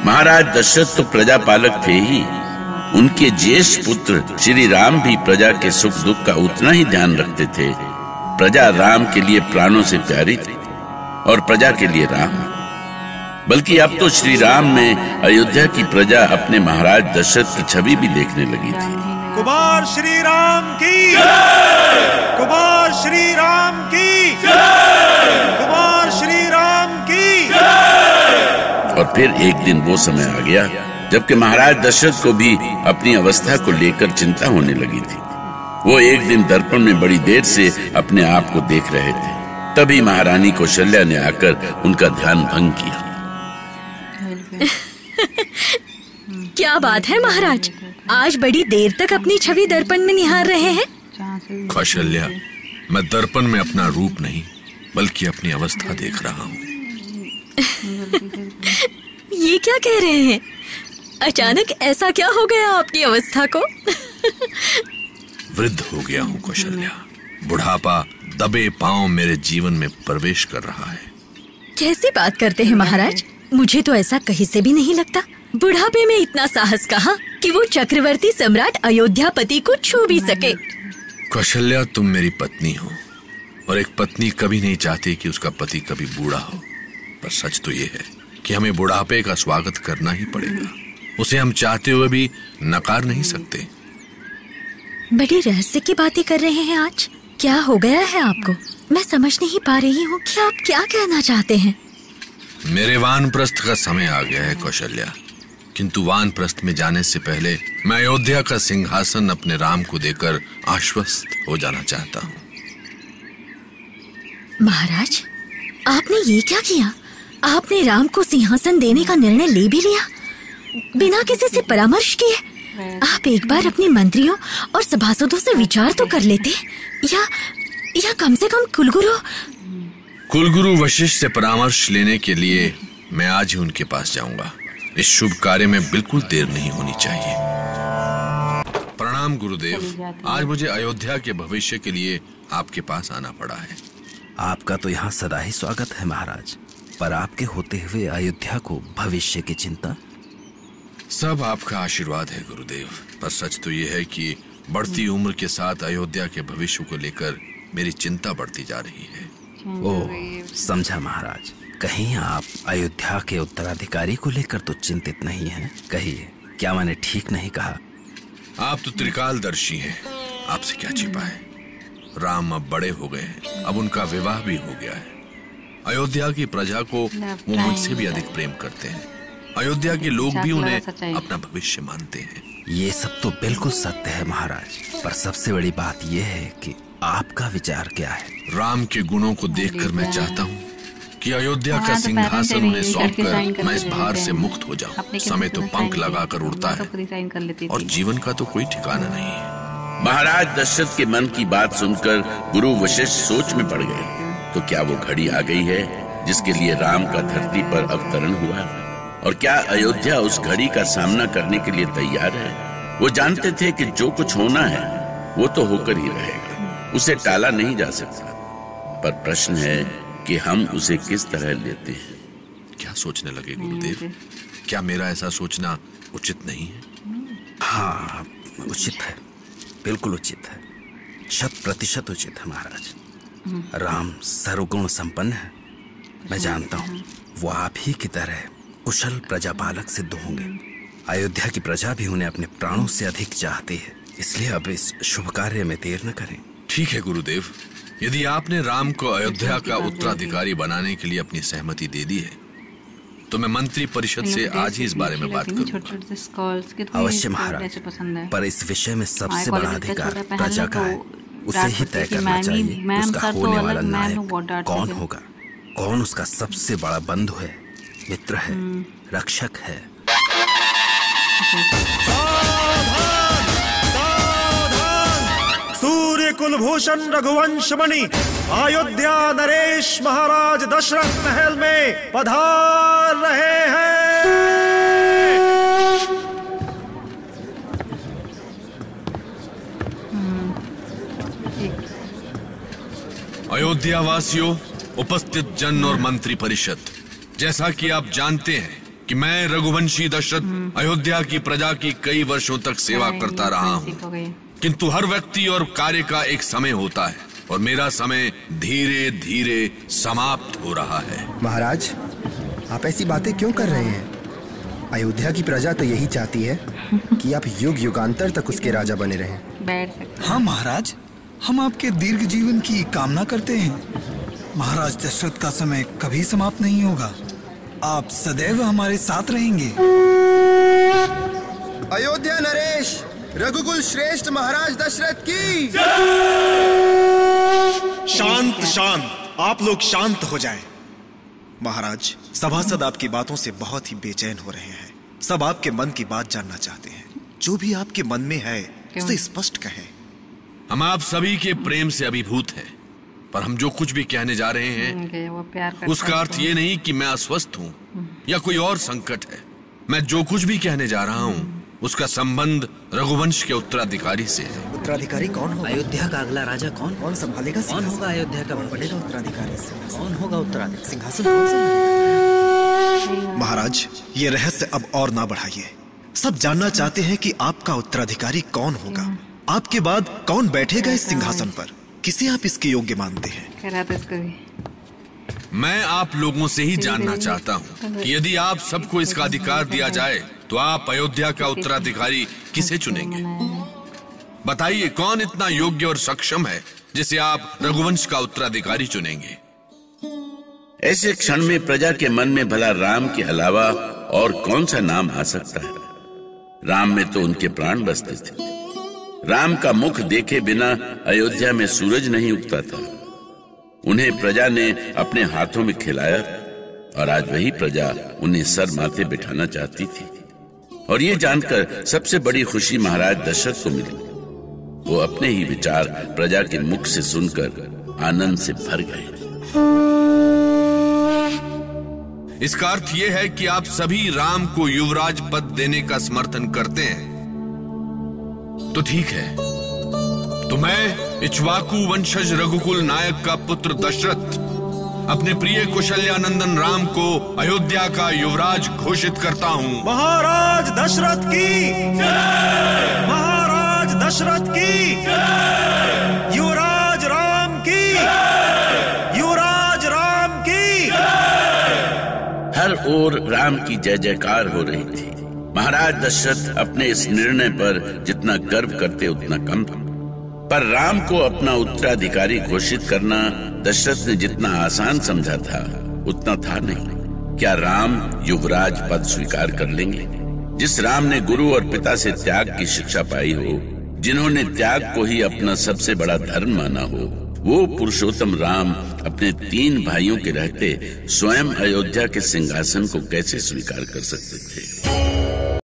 महाराज दशरथ तो प्रजापालक थे ही, उनके ज्येष्ठ पुत्र श्री राम भी प्रजा के सुख दुख का उतना ही ध्यान रखते थे। प्रजा राम के लिए प्राणों से प्यारी थी और प्रजा के लिए राम। बल्कि अब तो श्री राम में अयोध्या की प्रजा अपने महाराज दशरथ की छवि भी देखने लगी थी। कुमार श्री राम की, कुमार श्री राम की, कुमार श्री राम की। और फिर एक दिन वो समय आ गया जबकि महाराज दशरथ को भी अपनी अवस्था को लेकर चिंता होने लगी थी। वो एक दिन दर्पण में बड़ी देर से अपने आप को देख रहे थे। तभी महारानी कौशल्या ने आकर उनका ध्यान भंग किया। क्या बात है महाराज, आज बड़ी देर तक अपनी छवि दर्पण में निहार रहे हैं। कौशल्या, मैं दर्पण में अपना रूप नहीं बल्कि अपनी अवस्था देख रहा हूँ। ये क्या कह रहे हैं? अचानक ऐसा क्या हो गया आपकी अवस्था को? वृद्ध हो गया हूँ कौशल्या। बुढ़ापा दबे पांव मेरे जीवन में प्रवेश कर रहा है। कैसी बात करते हैं महाराज, मुझे तो ऐसा कहीं से भी नहीं लगता। बुढ़ापे में इतना साहस कहाँ कि वो चक्रवर्ती सम्राट अयोध्यापति को छू भी सके। कौशल्या, तुम मेरी पत्नी हो और एक पत्नी कभी नहीं चाहती कि उसका पति कभी बूढ़ा हो। पर सच तो ये है कि हमें बुढ़ापे का स्वागत करना ही पड़ेगा। उसे हम चाहते हुए भी नकार नहीं सकते। बड़ी रहस्य की बातें कर रहे हैं आज। क्या हो गया है आपको? मैं समझ नहीं पा रही हूँ कि आप क्या कहना चाहते हैं। मेरे वानप्रस्थ का समय आ गया है कौशल्या, किंतु वानप्रस्थ में जाने से पहले मैं अयोध्या का सिंहासन अपने राम को देकर आश्वस्त हो जाना चाहता हूँ। महाराज, आपने ये क्या किया? आपने राम को सिंहासन देने का निर्णय ले भी लिया बिना किसी से परामर्श किए? आप एक बार अपने मंत्रियों और सभासदों से विचार तो कर लेते, या कम से कम कुलगुरु वशिष्ठ से परामर्श लेने के लिए मैं आज ही उनके पास जाऊंगा। इस शुभ कार्य में बिल्कुल देर नहीं होनी चाहिए। प्रणाम गुरुदेव, आज मुझे अयोध्या के भविष्य के लिए आपके पास आना पड़ा है। आपका तो यहाँ सदा ही स्वागत है महाराज, पर आपके होते हुए अयोध्या को भविष्य की चिंता। सब आपका आशीर्वाद है गुरुदेव, पर सच तो ये है कि बढ़ती उम्र के साथ अयोध्या के भविष्य को लेकर मेरी चिंता बढ़ती जा रही है। ओह, समझा महाराज। कहीं आप अयोध्या के उत्तराधिकारी को लेकर तो चिंतित नहीं हैं? कहिए, क्या मैंने ठीक नहीं कहा? आप तो त्रिकालदर्शी हैं, आपसे क्या छिपा है। राम अब बड़े हो गए हैं, अब उनका विवाह भी हो गया है। अयोध्या की प्रजा को वो मुझसे भी अधिक प्रेम करते हैं। अयोध्या के लोग भी उन्हें अपना भविष्य मानते हैं। ये सब तो बिल्कुल सत्य है महाराज, पर सबसे बड़ी बात यह है कि आपका विचार क्या है? राम के गुणों को देखकर मैं चाहता हूँ कि अयोध्या का सिंहासन उन्हें सौंपकर मैं इस भार से मुक्त हो जाऊं। समय तो पंख लगाकर उड़ता है और जीवन का तो कोई ठिकाना नहीं है। महाराज दशरथ के मन की बात सुनकर गुरु वशिष्ठ सोच में पड़ गए। तो क्या वो घड़ी आ गई है जिसके लिए राम का धरती पर अवतरण हुआ? और क्या अयोध्या उस घड़ी का सामना करने के लिए तैयार है? वो जानते थे कि जो कुछ होना है वो तो होकर ही रहेगा, उसे टाला नहीं जा सकता। पर प्रश्न है कि हम उसे किस तरह लेते हैं। क्या सोचने लगे गुरुदेव? क्या मेरा ऐसा सोचना उचित नहीं है? हाँ, उचित है, बिल्कुल उचित है, 100% उचित है महाराज। राम सर्वगुण संपन्न है। मैं जानता हूँ वो आप ही की तरह कुशल प्रजापालक सिद्ध होंगे। अयोध्या की प्रजा भी उन्हें अपने प्राणों से अधिक चाहती है, इसलिए अब इस शुभ कार्य में देर न करें। ठीक है गुरुदेव, यदि आपने राम को अयोध्या का उत्तराधिकारी बनाने के लिए अपनी सहमति दे दी है तो मैं मंत्री परिषद से आज ही इस बारे में बात करूंगा। अवश्य महाराज, पर इस विषय में सबसे बड़ा अधिकार प्रजा का है। उसे ही तय करना चाहिए उसका होने वाला नायक कौन होगा, कौन उसका सबसे बड़ा बंधु है, मित्र है, रक्षक है। सूर्य कुलभूषण रघुवंश मणि अयोध्या नरेश महाराज दशरथ महल में पधार रहे हैं। अयोध्या वासियों, उपस्थित जन और मंत्री परिषद, जैसा कि आप जानते हैं कि मैं रघुवंशी दशरथ अयोध्या की प्रजा की कई वर्षों तक सेवा करता रहा हूँ, किंतु हर व्यक्ति और कार्य का एक समय होता है और मेरा समय धीरे धीरे समाप्त हो रहा है। महाराज, आप ऐसी बातें क्यों कर रहे हैं? अयोध्या की प्रजा तो यही चाहती है कि आप युग युगांतर तक उसके राजा बने रहें। हाँ महाराज, हम आपके दीर्घ जीवन की कामना करते हैं। महाराज दशरथ का समय कभी समाप्त नहीं होगा, आप सदैव हमारे साथ रहेंगे। अयोध्या नरेश रघुकुल श्रेष्ठ महाराज दशरथ की। शांत शांत, आप लोग शांत हो जाएं। महाराज, सभासद आपकी बातों से बहुत ही बेचैन हो रहे हैं। सब आपके मन की बात जानना चाहते हैं। जो भी आपके मन में है उसे स्पष्ट कहें। हम आप सभी के प्रेम से अभिभूत हैं, पर हम जो कुछ भी कहने जा रहे हैं उसका अर्थ ये नहीं कि मैं अस्वस्थ हूँ या कोई और संकट है। मैं जो कुछ भी कहने जा रहा हूँ उसका संबंध रघुवंश के उत्तराधिकारी से है। उत्तराधिकारी कौन होगा? अयोध्या का अगला राजा कौन? कौन संभालेगा? कौन होगा अयोध्या का बनेगा उत्तराधिकारी? कौन होगा उत्तराधिकारी? सिंहासन कौन संभालेगा? महाराज, ये रहस्य अब और ना बढ़ाइए। सब जानना चाहते हैं कि आपका उत्तराधिकारी कौन होगा। आपके बाद कौन बैठेगा इस सिंहासन पर? किसे आप इसके योग्य मानते हैं? मैं आप लोगों से ही जानना चाहता हूँ कि यदि आप सबको इसका अधिकार दिया जाए तो आप अयोध्या का उत्तराधिकारी किसे चुनेंगे? बताइए, कौन इतना योग्य और सक्षम है जिसे आप रघुवंश का उत्तराधिकारी चुनेंगे? ऐसे क्षण में प्रजा के मन में भला राम के अलावा और कौन सा नाम आ सकता है? राम में तो उनके प्राण बसते थे। राम का मुख देखे बिना अयोध्या में सूरज नहीं उगता था। उन्हें प्रजा ने अपने हाथों में खिलाया और आज वही प्रजा उन्हें सर माथे बिठाना चाहती थी। और ये जानकर सबसे बड़ी खुशी महाराज दशरथ को मिली। वो अपने ही विचार प्रजा के मुख से सुनकर आनंद से भर गए। इसका अर्थ यह है कि आप सभी राम को युवराज पद देने का समर्थन करते हैं। तो ठीक है, तो मैं इक्ष्वाकु वंशज रघुकुल नायक का पुत्र दशरथ अपने प्रिय कौशल्यानंदन राम को अयोध्या का युवराज घोषित करता हूँ। महाराज दशरथ की जय! महाराज दशरथ की जय! युवराज राम की जय! युवराज राम की जय! हर ओर राम की जय जयकार हो रही थी। महाराज दशरथ अपने इस निर्णय पर जितना गर्व करते उतना कम था। पर राम को अपना उत्तराधिकारी घोषित करना दशरथ ने जितना आसान समझा था उतना था नहीं। क्या राम युवराज पद स्वीकार कर लेंगे? जिस राम ने गुरु और पिता से त्याग की शिक्षा पाई हो, जिन्होंने त्याग को ही अपना सबसे बड़ा धर्म माना हो, वो पुरुषोत्तम राम अपने 3 भाइयों के रहते स्वयं अयोध्या के सिंहासन को कैसे स्वीकार कर सकते थे?